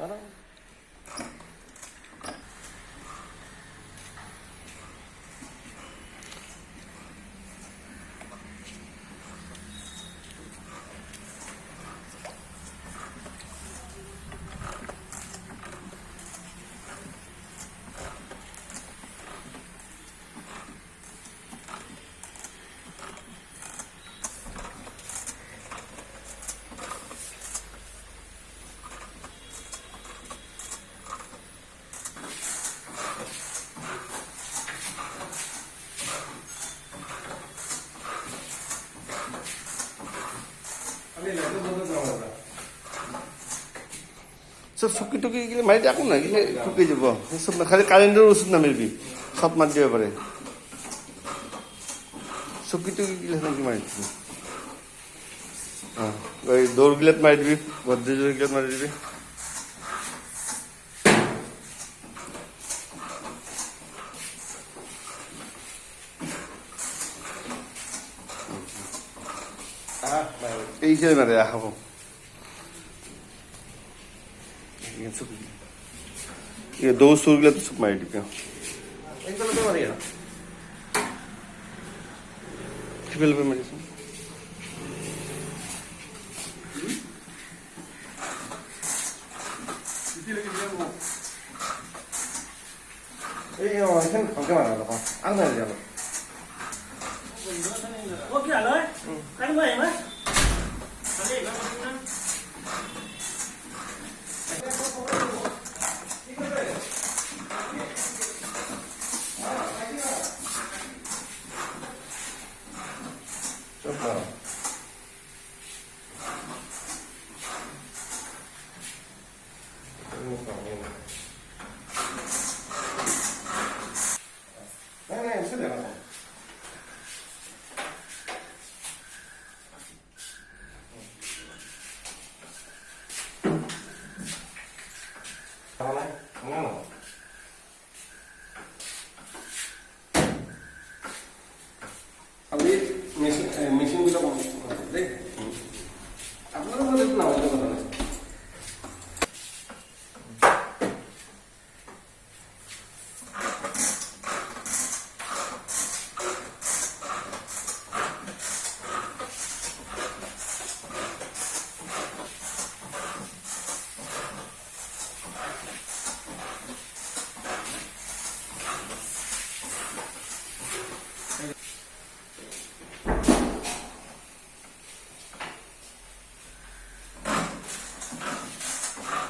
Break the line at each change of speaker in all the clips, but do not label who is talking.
Parang চব চকী টুকি গিলে মাৰি দিয়া একো নাই গিলে টুকি যাব চব খালি কাৰেণ্টৰ ওচৰত নামাৰিবি চব মাৰি দিব পাৰে চকী টুকি গিলে সেনেকৈ মাৰি দিবি এই দৌৰ গিলাত মাৰি দিবি গদ্ৰেজৰ গিলাত মাৰি দিবি এইখানে মারে আহাব দৌ সুরগুলো তো সব মারি দিবি কি ফেলবে মারিস এখানে ফাঁকে মারা গেল আলাদা গেল
Oke, halo. Kan gue ya, Mas?
Coba. Sudah. আপনি মেশিনগুলো দেখ আপনারা মধ্যে না হলে কথা না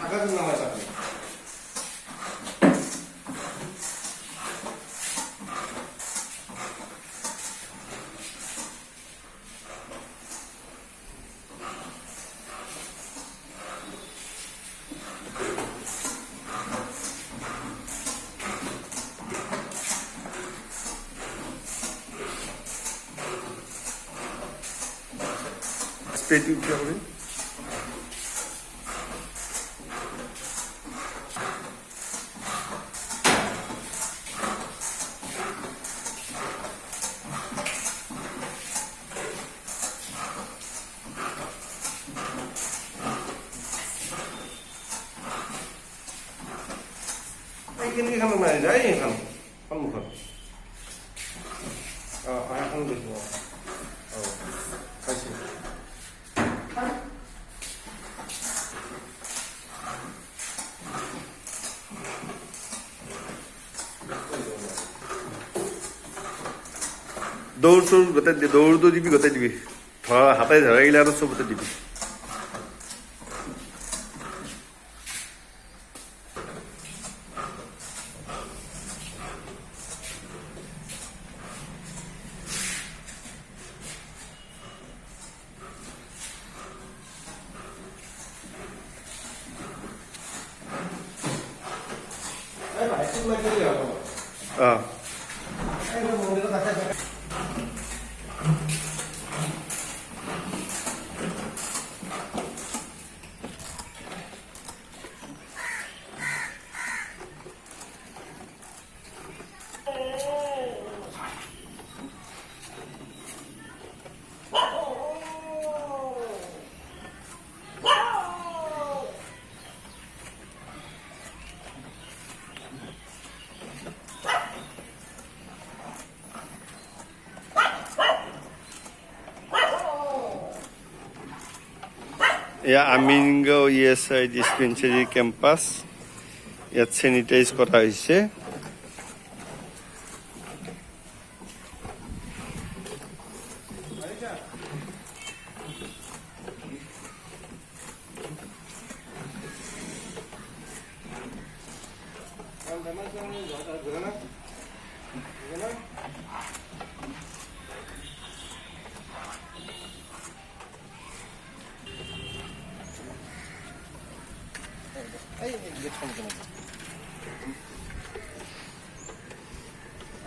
আকাশের নাম আছে আপনি স্পেড কি হবে এইখিনি এখানে মারি যায় এখানে সম্মুখত এখন দেখব পাইছি দৌড় চৌড় গোটাই দৌড় তো দিবি গোটাই দিবি ধরা হাতায় ধরা গেলে আরো সব গোটাই দিবি এয়া আমিনগাঁও ESI ডিছপেঞ্চাৰী কেম্পাছ ইয়াত চেনিটাইজ কৰা হৈছে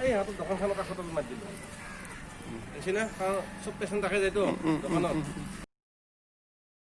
এই ইহঁতৰ দোকানখনৰ কাষত মাতি দিলোঁ। চব পেচেণ্ট থাকে যায়তো দোকানত।